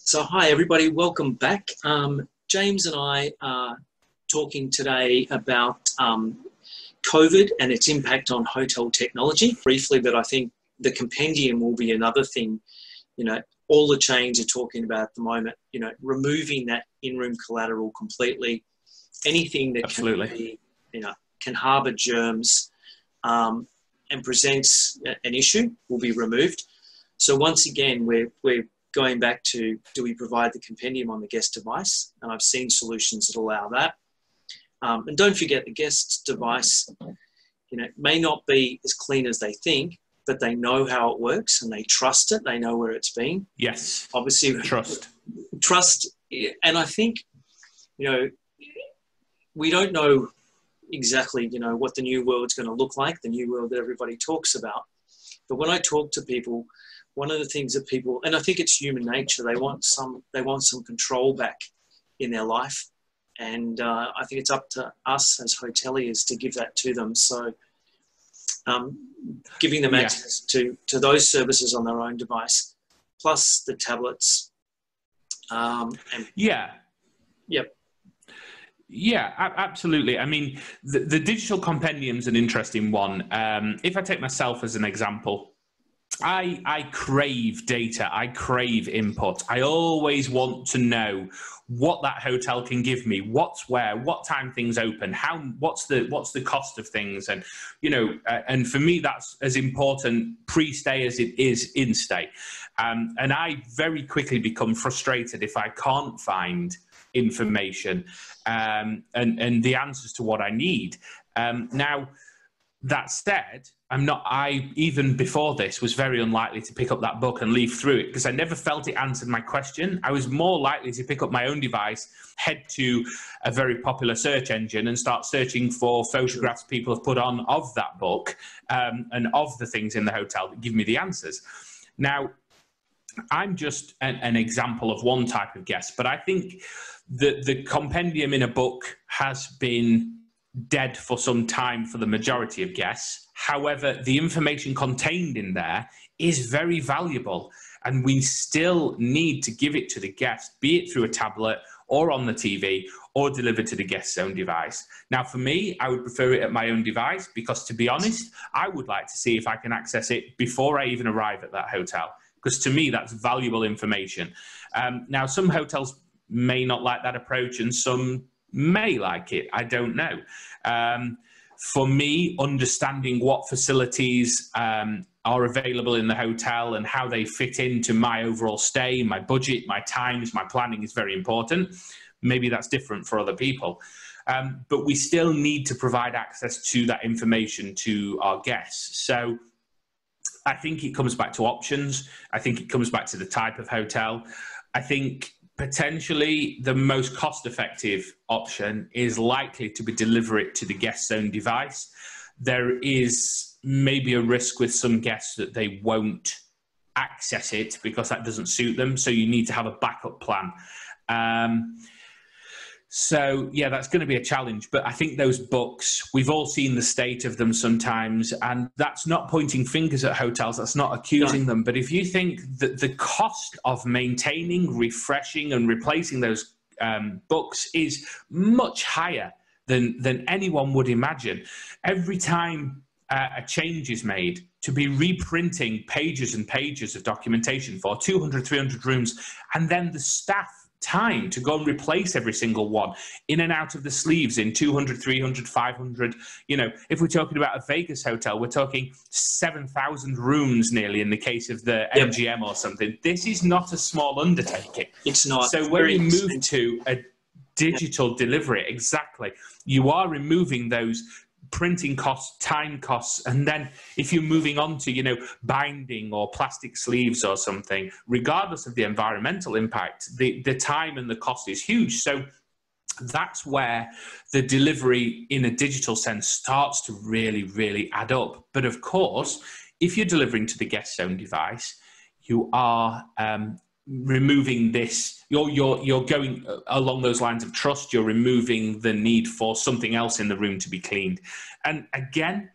So hi everybody, welcome back. James and I are talking today about COVID and its impact on hotel technology. Briefly, but I think the compendium will be another thing. You know, all the chains are talking about at the moment, you know, removing that in-room collateral completely. Anything that can be, can harbour germs and presents an issue will be removed. So once again, we're going back to, do we provide the compendium on the guest device? And I've seen solutions that allow that. And don't forget, the guest device, may not be as clean as they think, but they know how it works and they trust it. They know where it's been. Yes. Obviously, Trust. And I think, we don't know exactly, what the new world's going to look like, the new world that everybody talks about. But when I talk to people, one of the things that people, and I think it's human nature, they want some control back in their life. And I think it's up to us as hoteliers to give that to them. So giving them access to those services on their own device, plus the tablets. Yeah, absolutely. I mean, the digital compendium is an interesting one. If I take myself as an example, I crave data. I crave input. I always want to know what that hotel can give me, what's where, what time things open, what's the cost of things, and and for me that's as important pre-stay as it is in-stay. And I very quickly become frustrated if I can't find information and the answers to what I need. Now, that said, I even before this was very unlikely to pick up that book and leaf through it because I never felt it answered my question. I was more likely to pick up my own device, head to a very popular search engine and start searching for photographs people have put on of that book and of the things in the hotel that give me the answers. Now, I'm just an example of one type of guest, but I think that the compendium in a book has been dead for some time for the majority of guests. However, the information contained in there is very valuable, and we still need to give it to the guest, be it through a tablet or on the TV or delivered to the guest's own device. Now, for me, I would prefer it at my own device because, to be honest, I would like to see if I can access it before I even arrive at that hotel, because to me, that's valuable information. Now, some hotels may not like that approach and some may like it. I don't know. For me, understanding what facilities are available in the hotel and how they fit into my overall stay, my budget, my times, my planning is very important. Maybe that's different for other people. But we still need to provide access to that information to our guests. So I think it comes back to options. I think it comes back to the type of hotel. I think potentially the most cost-effective option is likely to be deliver it to the guest's own device. There is maybe a risk with some guests that they won't access it because that doesn't suit them. So you need to have a backup plan. So, yeah, that's going to be a challenge. But I think those books, we've all seen the state of them sometimes, and that's not pointing fingers at hotels. That's not accusing them. But if you think that the cost of maintaining, refreshing and replacing those books is much higher than anyone would imagine, every time a change is made, to be reprinting pages and pages of documentation for 200, 300 rooms, and then the staff time to go and replace every single one in and out of the sleeves in 200, 300, 500. If we're talking about a Vegas hotel, we're talking 7,000 rooms nearly in the case of the MGM or something. This is not a small undertaking. It's not. So when you move to a digital delivery, exactly, you are removing those printing costs, time costs, and then if you're moving on to binding or plastic sleeves or something, regardless of the environmental impact, the time and the cost is huge. So that's where the delivery in a digital sense starts to really add up. But of course, if you're delivering to the guest's own device, you are removing this, you're going along those lines of trust. You're removing the need for something else in the room to be cleaned. And again,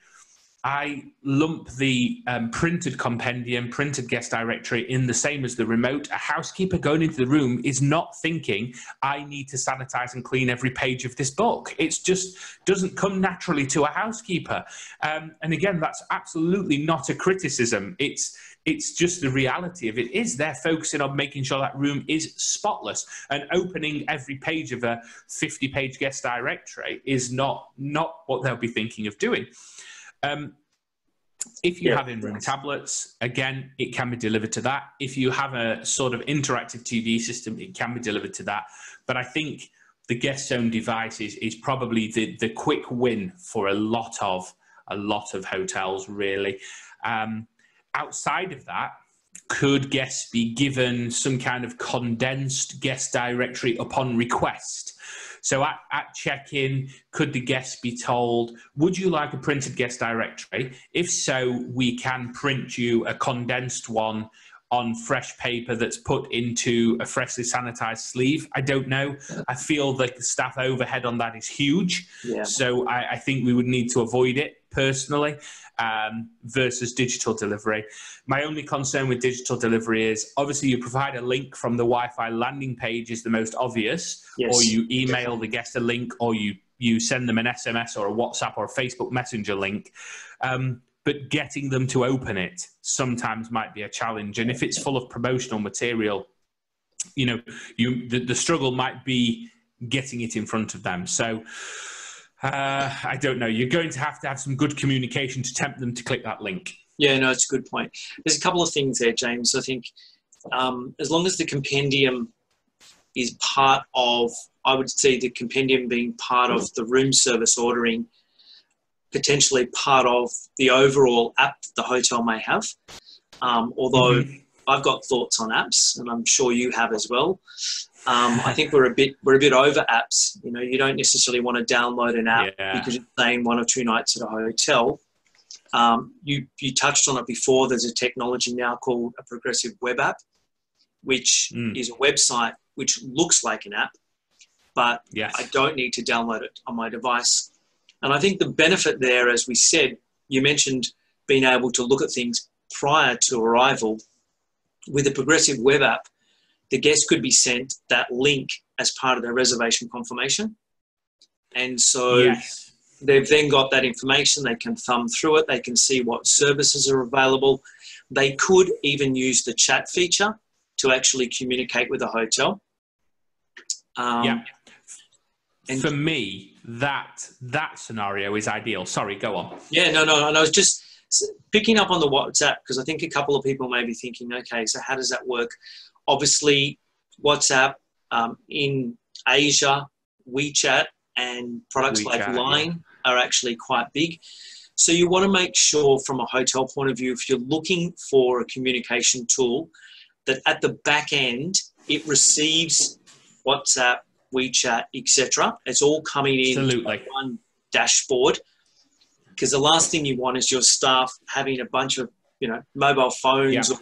I lump the printed compendium, printed guest directory in the same as the remote. A housekeeper going into the room is not thinking, I need to sanitize and clean every page of this book. It just doesn't come naturally to a housekeeper. And again, that's absolutely not a criticism. It's just the reality of it is they're focusing on making sure that room is spotless, and opening every page of a 50-page guest directory is not what they'll be thinking of doing. If you have in-room tablets, again, it can be delivered to that. If you have a sort of interactive TV system, it can be delivered to that. But I think the guest owned device is probably the quick win for a lot of hotels, really. Outside of that, could guests be given some kind of condensed guest directory upon request? So at check-in, could the guests be told, would you like a printed guest directory? If so, we can print you a condensed one on fresh paper that's put into a freshly sanitized sleeve. I don't know. I feel like the staff overhead on that is huge. Yeah. So I think we would need to avoid it personally, versus digital delivery. My only concern with digital delivery is obviously you provide a link from the Wi-Fi landing page is the most obvious, or you email the guest a link, or you send them an SMS or a WhatsApp or a Facebook Messenger link. But getting them to open it sometimes might be a challenge. And if it's full of promotional material, you know, the struggle might be getting it in front of them. So I don't know. You're going to have some good communication to tempt them to click that link. Yeah, no, it's a good point. There's a couple of things there, James. I think as long as the compendium is part of, I would see the compendium being part of the room service ordering, potentially part of the overall app that the hotel may have. Although I've got thoughts on apps, and I'm sure you have as well. I think we're a bit over apps. You know, you don't necessarily want to download an app because you're staying 1 or 2 nights at a hotel. You touched on it before. There's a technology now called a progressive web app, which is a website which looks like an app, but I don't need to download it on my device. And I think the benefit there, as we said, you mentioned being able to look at things prior to arrival. With a progressive web app, the guest could be sent that link as part of their reservation confirmation. And so they've then got that information. They can thumb through it. They can see what services are available. They could even use the chat feature to actually communicate with the hotel. And for me, that scenario is ideal. Sorry, go on. Yeah, no. And I was just picking up on the WhatsApp because I think a couple of people may be thinking, okay, so how does that work? Obviously, WhatsApp in Asia, WeChat and products like Line are actually quite big. So you want to make sure from a hotel point of view, if you're looking for a communication tool, that at the back end, it receives WhatsApp, WeChat, etc. It's all coming in one dashboard, because the last thing you want is your staff having a bunch of mobile phones or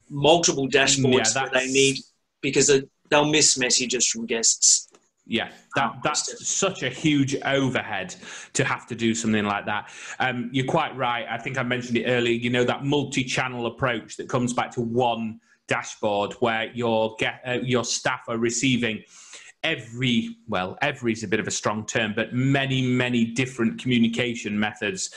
multiple dashboards that they need, because they'll miss messages from guests. Yeah, that's such a huge overhead to have to do something like that. You're quite right. I think I mentioned it earlier, that multi-channel approach that comes back to one dashboard where your staff are receiving every is a bit of a strong term, but many different communication methods.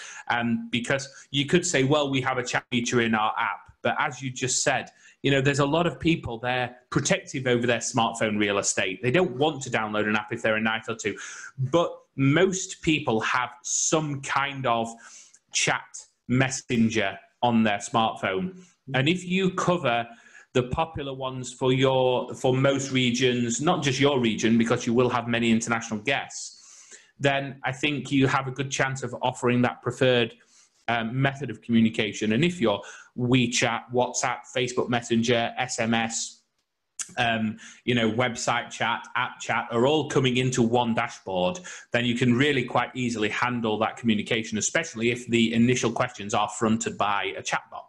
Because you could say, well, we have a chat feature in our app, but as you just said, there's a lot of people, they're protective over their smartphone real estate. They don't want to download an app if they're a night or two. But most people have some kind of chat messenger on their smartphone. And if you cover the popular ones for most regions, not just your region, because you will have many international guests, then I think you have a good chance of offering that preferred method of communication. And if your WeChat, WhatsApp, Facebook Messenger, SMS, website chat, app chat are all coming into one dashboard, then you can really quite easily handle that communication, especially if the initial questions are fronted by a chatbot.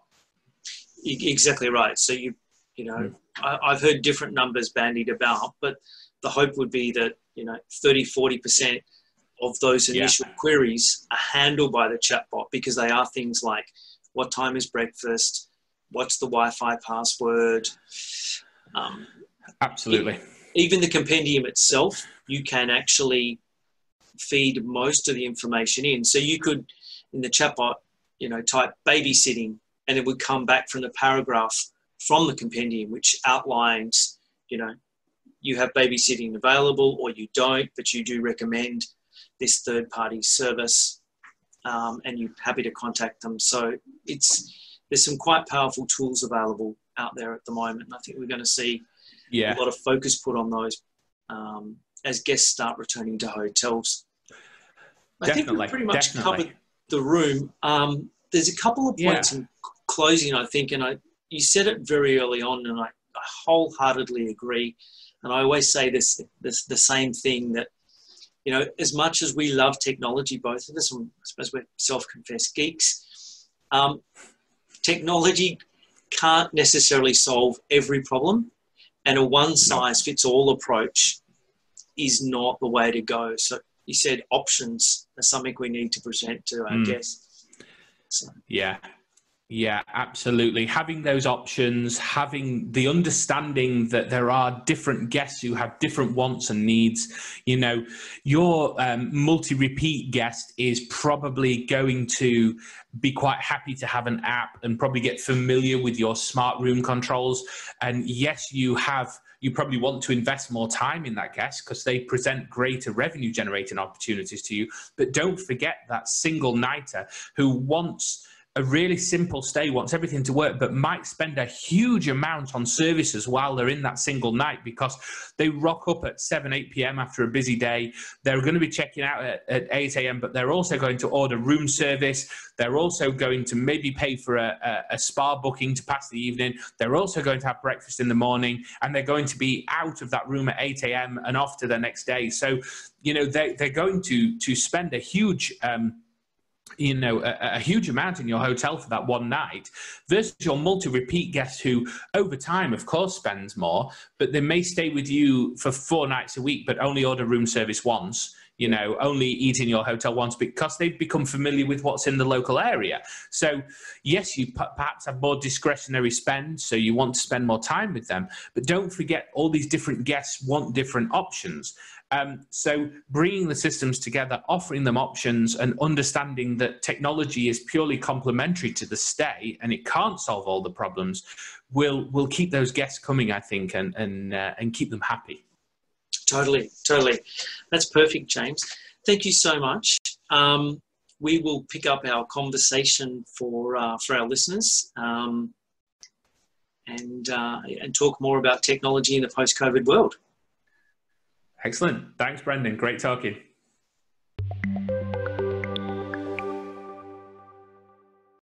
Exactly right. So I've heard different numbers bandied about, but the hope would be that 30-40% of those initial queries are handled by the chatbot, because they are things like, what time is breakfast? What's the Wi-Fi password? Absolutely. Even the compendium itself, you can actually feed most of the information in. So you could, in the chatbot, type babysitting, and it would come back from the paragraph from the compendium, which outlines, you have babysitting available or you don't, but you do recommend this third-party service, and you're happy to contact them. So there's some quite powerful tools available out there at the moment, and I think we're going to see a lot of focus put on those as guests start returning to hotels. I think we've pretty much covered the room. There's a couple of points in closing, I think, and you said it very early on, and I wholeheartedly agree. And I always say the same thing, that, as much as we love technology, both of us, and I suppose we're self-confessed geeks, technology can't necessarily solve every problem, and a one-size-fits-all approach is not the way to go. So you said options are something we need to present to our guests. So. Yeah, absolutely. Having those options, having the understanding that there are different guests who have different wants and needs. Your multi-repeat guest is probably going to be quite happy to have an app and probably get familiar with your smart room controls. And yes, you probably want to invest more time in that guest because they present greater revenue generating opportunities to you. But don't forget that single nighter who wants a really simple stay, wants everything to work, but might spend a huge amount on services while they're in that single night, because they rock up at 7, 8 p.m. after a busy day. They're going to be checking out at 8 a.m., but they're also going to order room service. They're also going to maybe pay for a spa booking to pass the evening. They're also going to have breakfast in the morning, and they're going to be out of that room at 8 a.m. and off to the next day. So, they're going to spend a huge a huge amount in your hotel for that one night, versus your multi-repeat guest who over time, of course, spends more, but they may stay with you for 4 nights a week, but only order room service once, only eat in your hotel once, because they've become familiar with what's in the local area. So yes, you perhaps have more discretionary spend, so you want to spend more time with them, but don't forget all these different guests want different options. So bringing the systems together, offering them options, and understanding that technology is purely complementary to the stay and it can't solve all the problems, will keep those guests coming, I think, and keep them happy. Totally. That's perfect, James. Thank you so much. We will pick up our conversation for our listeners and talk more about technology in the post-COVID world. Excellent. Thanks, Brendon. Great talking.